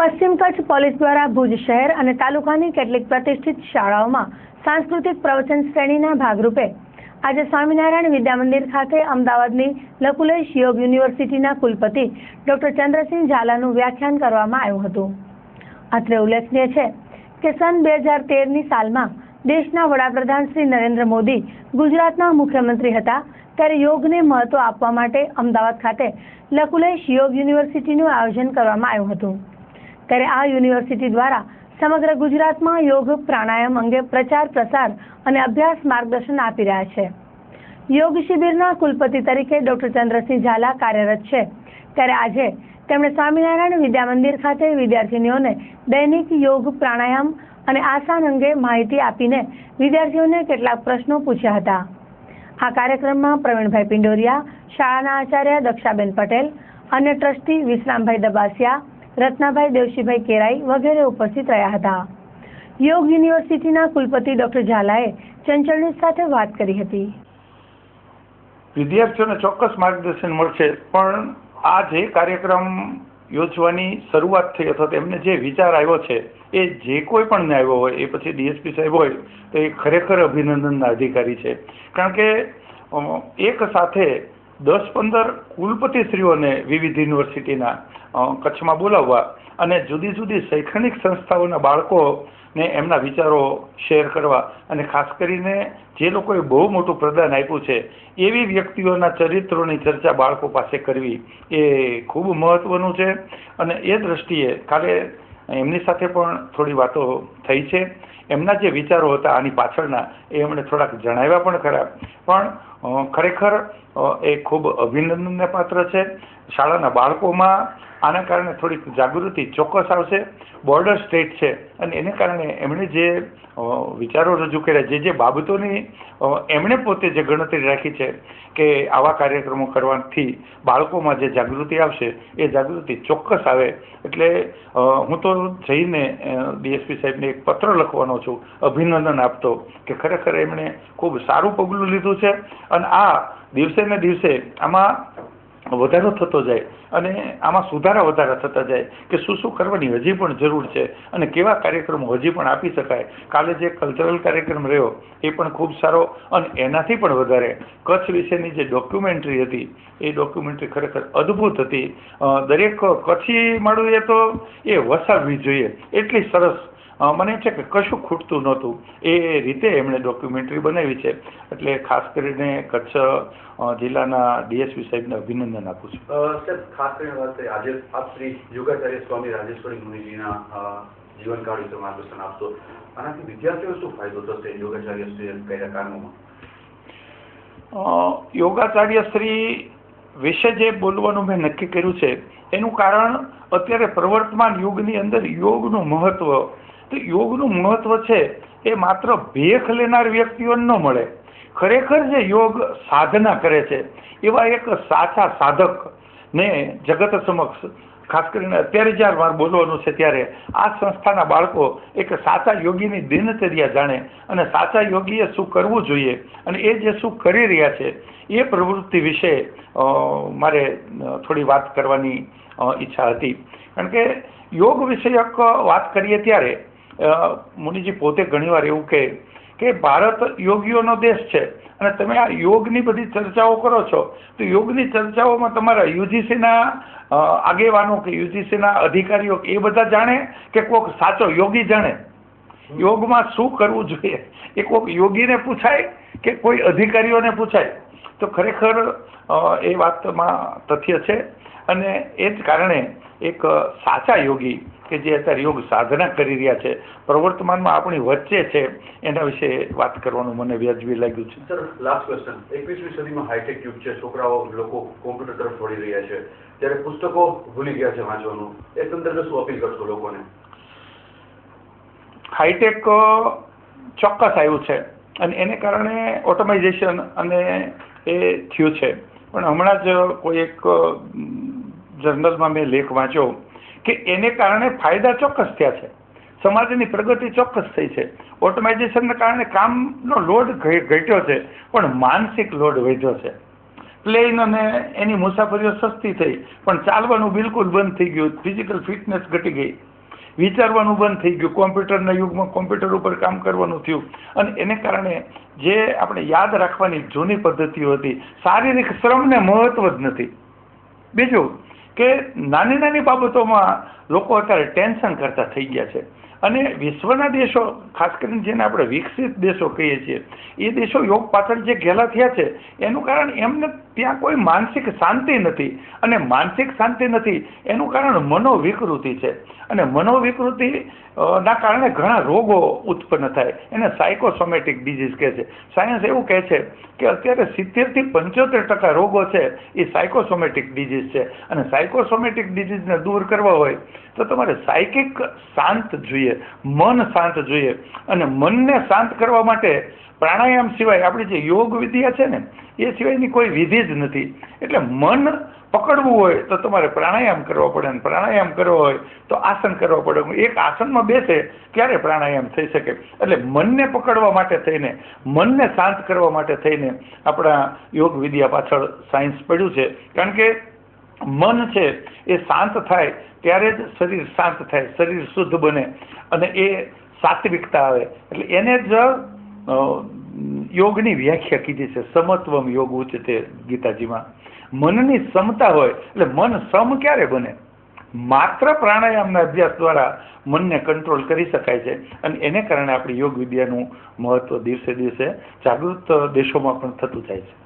પશ્ચિમ કચ્છ પોલીસ દ્વારા ભુજ શહેર અને તાલુકાની કેટલીક પ્રતિષ્ઠિત શાળાઓમાં સાંસ્કૃતિક પ્રવચન શ્રેણીના ભાગરૂપે આજે સ્વામિનારાયણ વિદ્યા મંદિર ખાતે અમદાવાદની લકુલેશ યોગ યુનિવર્સિટીના કુલપતિ ડોક્ટર ચંદ્રસિંહ ઝાલાનું વ્યાખ્યાન કરવામાં આવ્યું હતું. અત્રે ઉલ્લેખનીય છે કે સન 2013ની સાલમાં દેશના વડાપ્રધાન શ્રી નરેન્દ્ર મોદી ગુજરાતના મુખ્યમંત્રી હતા ત્યારે યોગને મહત્વ આપવા માટે અમદાવાદ ખાતે લકુલેશ યોગ યુનિવર્સિટીનું આયોજન કરવામાં આવ્યું હતું. ત્યારે આ યુનિવર્સિટી દ્વારા સમગ્ર ગુજરાતમાં યોગ પ્રાણાયામ અંગે પ્રચાર પ્રસાર અને અભ્યાસ માર્ગદર્શન આપી રહ્યા છે. યોગ શિબિરના કુલપતિ તરીકે ડોક્ટર ચંદ્રસિંહ ઝાલા કાર્યરત છે ત્યારે આજે તેમણે સ્વામિનારાયણ વિદ્યા મંદિર ખાતે વિદ્યાર્થીનીઓને દૈનિક યોગ પ્રાણાયામ અને આસન અંગે માહિતી આપીને વિદ્યાર્થીઓને કેટલાક પ્રશ્નો પૂછ્યા હતા. આ કાર્યક્રમમાં પ્રવીણભાઈ પિંડોરિયા, શાળાના આચાર્ય દક્ષાબેન પટેલ, અન્ય ટ્રસ્ટી વિશ્રામભાઈ દબાસિયા, રત્નાભાઈ દેવશીભાઈ કેરાઈ વગેરે ઉપસ્થિત રહ્યા હતા. યોગ યુનિવર્સિટીના કુલપતિ ડોક્ટર ઝાલાએ ચંચળ ન્યૂઝ સાથે વાત કરી હતી. વિદ્યાર્થીઓને ચોક્કસ માર્ગદર્શન મળશે, પણ આ જે કાર્યક્રમ યોજવાની શરૂઆત થઈ અથવા તેમને જે વિચાર આવ્યો છે એ જે કોઈ પણ આવ્યો હોય એ પછી ડીએસપી સાહેબ હોય તો એ ખરેખર અભિનંદનના અધિકારી છે. કારણ કે એક સાથે 10-15 કુલપતિશ્રીઓને વિવિધ યુનિવર્સિટીના કચ્છમાં બોલાવવા અને જુદી જુદી શૈક્ષણિક સંસ્થાઓના બાળકોને એમના વિચારો શેર કરવા અને ખાસ કરીને જે લોકોએ બહુ મોટું પ્રદાન આપ્યું છે એવી વ્યક્તિઓના ચરિત્રોની ચર્ચા બાળકો પાસે કરવી એ ખૂબ મહત્વનું છે. અને એ દ્રષ્ટિએ કાલે એમની સાથે પણ થોડી વાતો થઈ છે. એમના જે વિચારો હતા આની પાછળના એ એમણે થોડાક જણાવ્યા પણ ખરા, પણ ખરેખર એ ખૂબ અભિનંદનને પાત્ર છે. શાળાના બાળકોમાં આના કારણે થોડીક જાગૃતિ ચોક્કસ આવશે. બોર્ડર સ્ટેટ છે અને એને કારણે એમણે જે વિચારો રજૂ કર્યા, જે બાબતોની એમણે પોતે જે ગણતરી રાખી છે કે આવા કાર્યક્રમો કરવાથી બાળકોમાં જે જાગૃતિ આવશે એ જાગૃતિ ચોક્કસ આવે. એટલે હું તો જઈને ડીએસપી સાહેબને એક પત્ર લખવાનો છું અભિનંદન આપતો કે ખરેખર એમણે ખૂબ સારું પગલું લીધું છે અને આ દિવસે ને દિવસે આમાં વધારો થતો જાય અને આમાં વધારા થતા જાય કે શું કરવાની હજી પણ જરૂર છે અને કેવા કાર્યક્રમો હજી પણ આપી શકાય. કાલે જે કલ્ચરલ કાર્યક્રમ રહ્યો એ પણ ખૂબ સારો અને એનાથી પણ વધારે કચ્છ વિશેની જે ડોક્યુમેન્ટરી હતી એ ડોક્યુમેન્ટરી ખરેખર અદ્ભુત હતી. દરેક કચ્છી માળુએ તો એ વસાવવી જોઈએ, એટલી સરસ. મને એમ છે કે કશું ખૂટતું નહોતું એ રીતે એમણે ડોક્યુમેન્ટરી બનાવી છે. એટલે ખાસ કરીને કચ્છ જિલ્લાના ડીએસપી સાહેબને અભિનંદન આપું છું. સાહેબ, ખાસ કરીને વાત કરીએ આજે આપ શ્રી યોગાચાર્ય સ્વામી રાજેશ્વરી મુનિજીના જીવનકાળ વિશે માર્ગદર્શન આપશો. આનાથી વિદ્યાર્થીઓને શું ફાયદો થશે યોગાચાર્ય શ્રી કયા કારણોમાં? યોગાચાર્ય શ્રી વિશે જે બોલવાનું મેં નક્કી કર્યું છે એનું કારણ અત્યારે પ્રવર્તમાન યુગની અંદર યોગનું મહત્વ, તો યોગનું મહત્વ છે એ માત્ર ભેખ લેનાર વ્યક્તિઓને ન મળે. ખરેખર જે યોગ સાધના કરે છે એવા એક સાચા સાધક ને જગત સમક્ષ, ખાસ કરીને અત્યારે જ્યારે મારે બોલવાનું છે ત્યારે આ સંસ્થાના બાળકો એક સાચા યોગીની દિનચર્યા જાણે અને સાચા યોગીએ શું કરવું જોઈએ અને એ જે શું કરી રહ્યા છે એ પ્રવૃત્તિ વિશે મારે થોડી વાત કરવાની ઈચ્છા હતી. કારણ કે યોગ વિષયક વાત કરીએ ત્યારે મુનિજી પોતે ઘણીવાર એવું કહે કે ભારત યોગીઓનો દેશ છે અને તમે આ યોગની બધી ચર્ચાઓ કરો છો તો યોગની ચર્ચાઓમાં તમારા યુજીસીના આગેવાનો કે યુજીસીના અધિકારીઓ એ બધા જાણે કે કોઈક સાચો યોગી જાણે? યોગમાં શું કરવું જોઈએ એ કોઈક યોગીને પૂછાય કે કોઈ અધિકારીઓને પૂછાય? તો ખરેખર એ વાતમાં તથ્ય છે અને એ જ કારણે એક સાચા યોગી કે જે અત્યારે યોગ સાધના કરી રહ્યા છે, પ્રવર્તમાનમાં આપણી વચ્ચે છે, એના વિશે વાત કરવાનું મને વ્યાજબી લાગ્યું છે. Sir, last question. 21મી સદીમાં હાઈટેક યુગ છે, છોકરાઓ લોકો કોમ્પ્યુટર તરફ વળી રહ્યા છે, ત્યારે પુસ્તકો ભૂલી ગયા છે વાંચવાનું. એ સંદર્ભે શું અપીલ કરશો લોકોને? હાઈટેક ચોક્કસ આવ્યું છે અને એને કારણે ઓટોમાઇઝેશન અને એ થયું છે. પણ હમણાં જ કોઈ એક જર્નલમાં મેં લેખ વાંચ્યો કે એને કારણે ફાયદા ચોક્કસ થયા છે, સમાજની પ્રગતિ ચોક્કસ થઈ છે. ઓટોમાઇઝેશનના કારણે કામનો લોડ ઘટ્યો છે પણ માનસિક લોડ વધ્યો છે. પ્લેન અને એની મુસાફરીઓ સસ્તી થઈ પણ ચાલવાનું બિલકુલ બંધ થઈ ગયું, ફિઝિકલ ફિટનેસ ઘટી ગઈ. વિચારવાનું બંધ થઈ ગયું, કોમ્પ્યુટરના યુગમાં કોમ્પ્યુટર ઉપર કામ કરવાનું થયું, અને એને કારણે જે આપણે યાદ રાખવાની જૂની પદ્ધતિઓ હતી, શારીરિક શ્રમને મહત્વ જ નથી. બીજું કે નાની નાની બાબતોમાં લોકો અત્યારે ટેન્શન કરતા થઈ ગયા છે, અને વિશ્વના દેશો, ખાસ કરીને જેને આપણે વિકસિત દેશો કહીએ છીએ, એ દેશો યોગ પાછળ જે ઘેલા થયા છે એનું કારણ એમને ત્યાં કોઈ માનસિક શાંતિ નથી, અને માનસિક શાંતિ નથી એનું કારણ મનોવિકૃતિ છે, અને મનોવિકૃતિ ના કારણે ઘણા રોગો ઉત્પન્ન થાય, એને સાયકોસોમેટિક ડિઝીઝ કહે છે. સાયન્સ એવું કહે છે કે અત્યારે 70 થી 75% રોગો છે એ સાયકોસોમેટિક ડિઝીઝ છે, અને સાયકોસોમેટિક ડિઝીઝને દૂર કરવા હોય તો તમારે સાયકિક શાંત જોઈએ, મન શાંત જોઈએ, અને મનને શાંત કરવા માટે પ્રાણાયામ સિવાય આપણી જે યોગ વિદ્યા છે ને એ સિવાયની કોઈ વિધિ જ નથી. એટલે મન પકડવું હોય તો તમારે પ્રાણાયામ કરવો પડે, અને પ્રાણાયામ કરવો હોય તો આસન કરવા પડે. એક આસનમાં બેસે ત્યારે પ્રાણાયામ થઈ શકે. એટલે મનને પકડવા માટે થઈને, મનને શાંત કરવા માટે થઈને આપણા યોગ વિદ્યા પાછળ સાયન્સ પડ્યું છે. કારણ કે મન છે એ શાંત થાય ત્યારે જ શરીર શાંત થાય, શરીર શુદ્ધ બને, અને એ સાત્વિકતા આવે. એટલે એને જ યોગની વ્યાખ્યા કીધી છે, સમત્વમ યોગ ઉચ્ચતે ગીતાજીમાં. મનની સમતા હોય એટલે મન સમ ક્યારે બને? માત્ર પ્રાણાયામના અભ્યાસ દ્વારા મનને કંટ્રોલ કરી શકાય છે, અને એને કારણે આપણી યોગ વિદ્યાનું મહત્વ દિવસે દિવસે જાગૃત દેશોમાં પણ થતું જાય છે.